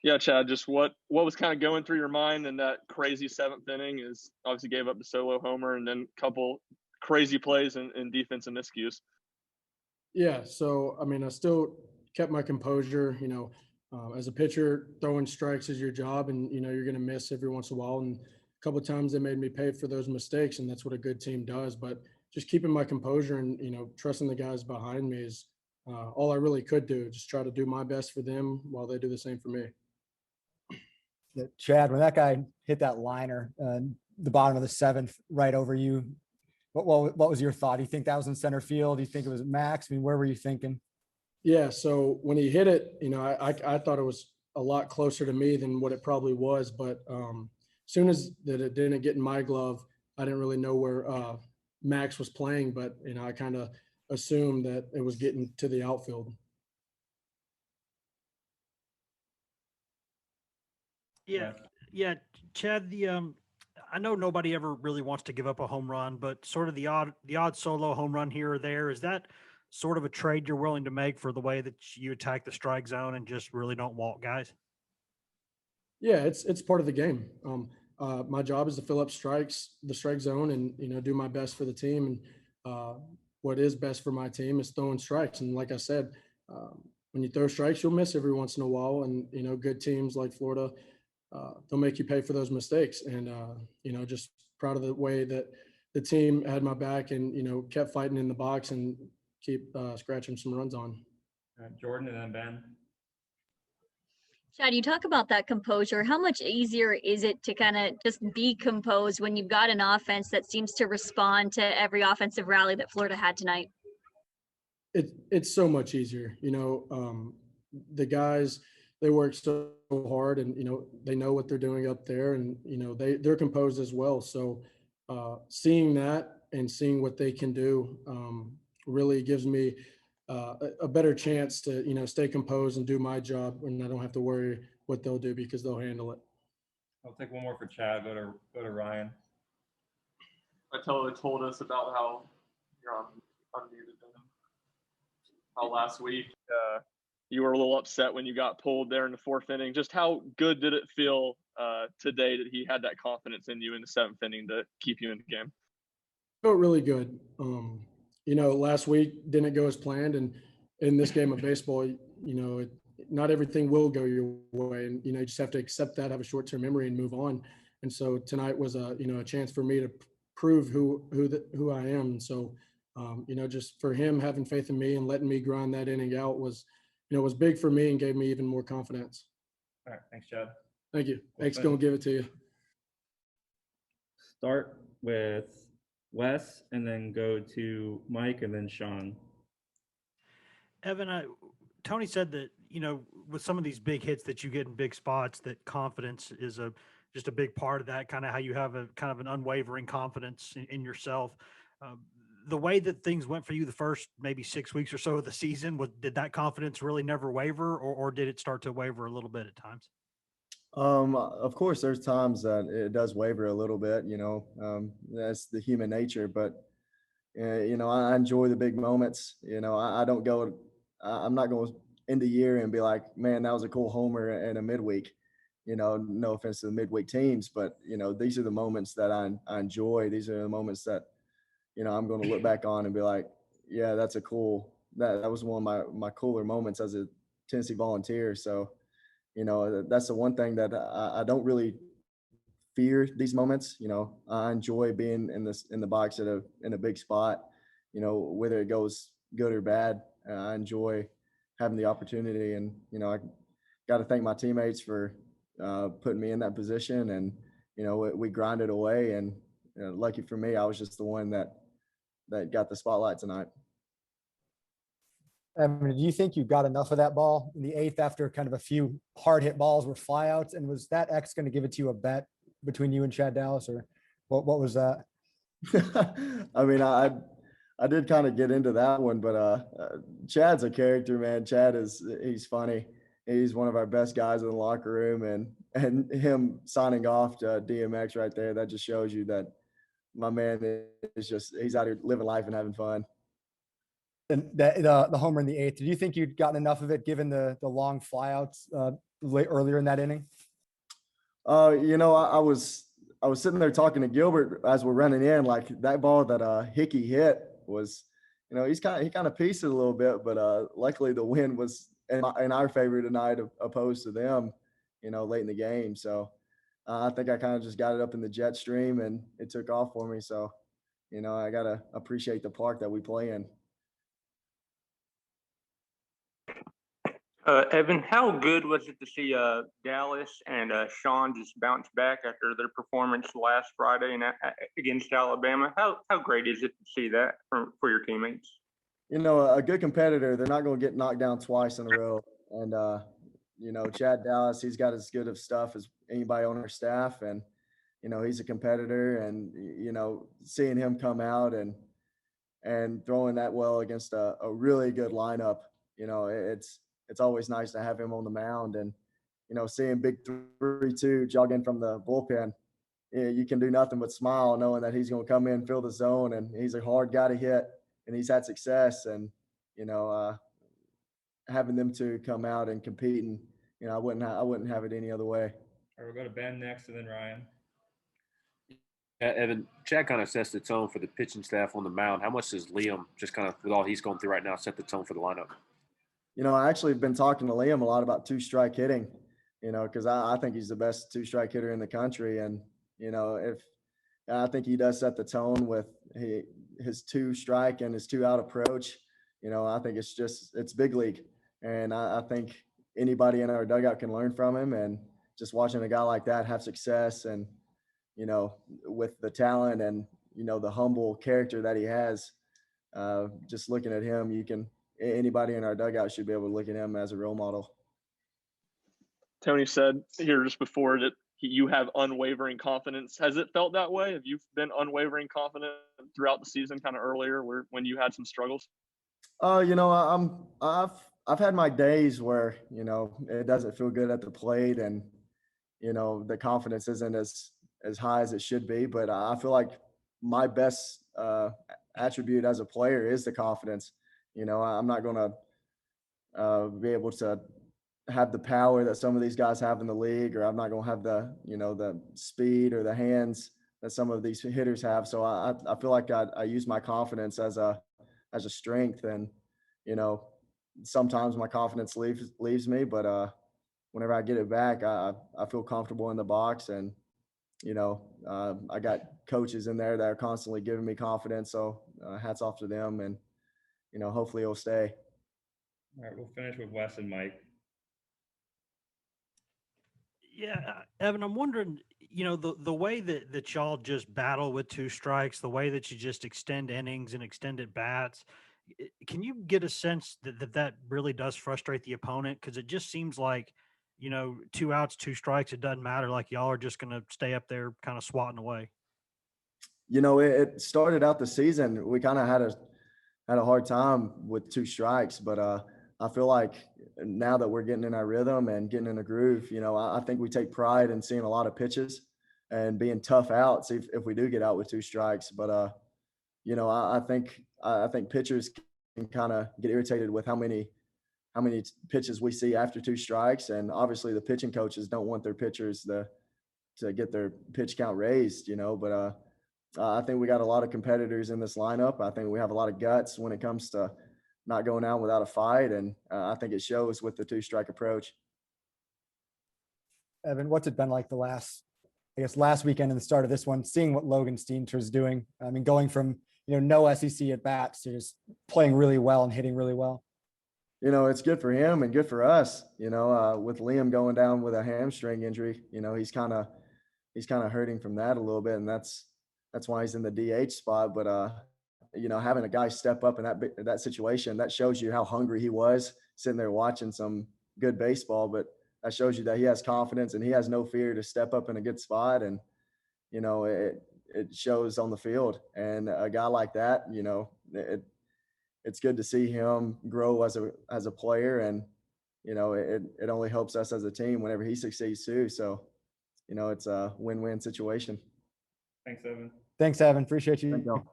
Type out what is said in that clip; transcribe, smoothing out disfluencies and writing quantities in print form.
Yeah, Chad, just what was kind of going through your mind in that crazy seventh inning? Is obviously gave up the solo homer and then a couple crazy plays and defensive miscues. Yeah, so I mean, I still kept my composure. As a pitcher, throwing strikes is your job, and you're going to miss every once in a while. And a couple of times they made me pay for those mistakes, and that's what a good team does. But just keeping my composure and trusting the guys behind me is all I really could do. Just try to do my best for them while they do the same for me. Yeah, Chad, when that guy hit that liner, the bottom of the seventh, right over you, what was your thought? Do you think that was in center field? Do you think it was Max? I mean, where were you thinking? Yeah, so when he hit it, I thought it was a lot closer to me than what it probably was. But as soon as that it didn't get in my glove, I didn't really know where Max was playing. But I kind of assumed that it was getting to the outfield. Yeah, yeah, Chad. I know nobody ever really wants to give up a home run, but sort of the odd solo home run here or there, is that sort of a trade you're willing to make for the way that you attack the strike zone and just really don't walk guys? Yeah, it's part of the game. My job is to fill up the strike zone, and do my best for the team. And what is best for my team is throwing strikes. And like I said, when you throw strikes, you'll miss every once in a while. And good teams like Florida, they'll make you pay for those mistakes. And just proud of the way that the team had my back and kept fighting in the box and keep scratching some runs on. Jordan and then Ben. Chad, you talk about that composure. How much easier is it to kind of just be composed when you've got an offense that seems to respond to every offensive rally that Florida had tonight? It's so much easier. The guys, they work so hard, and they know what they're doing up there, and they're composed as well. So seeing that and seeing what they can do really gives me a better chance to stay composed and do my job, and I don't have to worry what they'll do because they'll handle it. I'll take one more for Chad. Go to Ryan. I totally told us about how you're unmuted. How last week you were a little upset when you got pulled there in the fourth inning. Just how good did it feel today that he had that confidence in you in the seventh inning to keep you in the game? Felt really good. Last week didn't go as planned, and in this game of baseball, not everything will go your way, and you just have to accept that, have a short-term memory, and move on. And so tonight was a chance for me to prove who I am. And so just for him having faith in me and letting me grind that inning out was big for me and gave me even more confidence. All right, thanks, Chad. Thank you. Thanks, gonna give it to you. Start with Wes, and then go to Mike, and then Sean. Evan, Tony said that, with some of these big hits that you get in big spots, that confidence is just a big part of that, kind of how you have a kind of an unwavering confidence in yourself. The way that things went for you the first maybe 6 weeks or so of the season, did that confidence really never waver, or did it start to waver a little bit at times? Of course, there's times that it does waver a little bit, that's the human nature, but, I enjoy the big moments. I'm not going to end the year and be like, man, that was a cool homer in a midweek, no offense to the midweek teams, but, these are the moments that I enjoy. These are the moments that, I'm going to look back on and be like, yeah, that was one of my cooler moments as a Tennessee Volunteer. So, that's the one thing that I don't really fear these moments. I enjoy being in the box in a big spot, whether it goes good or bad. I enjoy having the opportunity, and, I got to thank my teammates for putting me in that position, and, we grinded away, and lucky for me, I was just the one that got the spotlight tonight. I mean, do you think you got enough of that ball in the eighth after kind of a few hard hit balls were flyouts? And was that X going to give it to you a bet between you and Chad Dallas, or what was that? I mean, I did kind of get into that one, but Chad's a character, man. He's funny. He's one of our best guys in the locker room, and him signing off to DMX right there, that just shows you that my man he's out here living life and having fun. And the homer in the eighth, did you think you'd gotten enough of it given the long flyouts earlier in that inning? You know, I was sitting there talking to Gilbert as we're running in, like that ball that Hickey hit was, you know, he kind of pieced it a little bit, but luckily the wind was in our favor tonight opposed to them, you know, late in the game. So I think I kind of just got it up in the jet stream and it took off for me. So, you know, I gotta appreciate the park that we play in. Evan, how good was it to see Dallas and Sean just bounce back after their performance last Friday and against Alabama? How great is it to see that for your teammates? You know, a good competitor, they're not going to get knocked down twice in a row. And you know, Chad Dallas, he's got as good of stuff as anybody on our staff, and you know, he's a competitor, and you know, seeing him come out and throwing that well against a really good lineup, you know, it's always nice to have him on the mound. And, you know, seeing Big 3-2 jogging from the bullpen, you can do nothing but smile knowing that he's going to come in, fill the zone, and he's a hard guy to hit, and he's had success. And, you know, having them two come out and competing, you know, I wouldn't have it any other way. All right, we'll go to Ben next and then Ryan. Evan, Chad kind of sets the tone for the pitching staff on the mound. How much does Liam, just kind of with all he's going through right now, set the tone for the lineup? You know, I actually have been talking to Liam a lot about two-strike hitting, you know, because I think he's the best two-strike hitter in the country. And, you know, I think he does set the tone with his two-strike and his two-out approach. You know, I think it's big league. And I think anybody in our dugout can learn from him. And just watching a guy like that have success and, you know, with the talent and, you know, the humble character that he has, just looking at him, anybody in our dugout should be able to look at him as a role model. Tony said here just before that you have unwavering confidence. Has it felt that way? Have you been unwavering confident throughout the season, kind of earlier when you had some struggles? You know, I've had my days where, you know, it doesn't feel good at the plate and, you know, the confidence isn't as high as it should be. But I feel like my best attribute as a player is the confidence. You know, I'm not going to be able to have the power that some of these guys have in the league, or I'm not going to have the, you know, the speed or the hands that some of these hitters have. So I feel like I use my confidence as a strength. And, you know, sometimes my confidence leaves me, but whenever I get it back, I feel comfortable in the box. And, you know, I got coaches in there that are constantly giving me confidence. So hats off to them. And, you know, hopefully it'll stay. All right, we'll finish with Wes and Mike. Yeah, Evan, I'm wondering, you know, the way that y'all just battle with two strikes, the way that you just extend innings and extend at bats, can you get a sense that really does frustrate the opponent? Because it just seems like, you know, 2 outs, 2 strikes, it doesn't matter. Like y'all are just going to stay up there kind of swatting away. You know, it started out the season, we kind of had a hard time with 2 strikes, but I feel like now that we're getting in our rhythm and getting in a groove, you know, I think we take pride in seeing a lot of pitches and being tough outs if we do get out with 2 strikes. But you know, I think pitchers can kind of get irritated with how many pitches we see after 2 strikes, and obviously the pitching coaches don't want their pitchers to get their pitch count raised, you know. But I think we got a lot of competitors in this lineup. I think we have a lot of guts when it comes to not going out without a fight, and I think it shows with the 2-strike approach. Evan, what's it been like the last weekend and the start of this one, seeing what Logan Steenter's doing? I mean, going from, you know, no SEC at bats to just playing really well and hitting really well. You know, it's good for him and good for us. You know, with Liam going down with a hamstring injury, you know, he's kind of hurting from that a little bit, and that's why he's in the DH spot. But you know, having a guy step up in that situation, that shows you how hungry he was sitting there watching some good baseball. But that shows you that he has confidence and he has no fear to step up in a good spot. And, you know, it shows on the field. And a guy like that, you know, it's good to see him grow as a player. And, you know, it only helps us as a team whenever he succeeds too. So, you know, it's a win-win situation. Thanks, Evan. Thanks, Evan. Appreciate you. Thank you.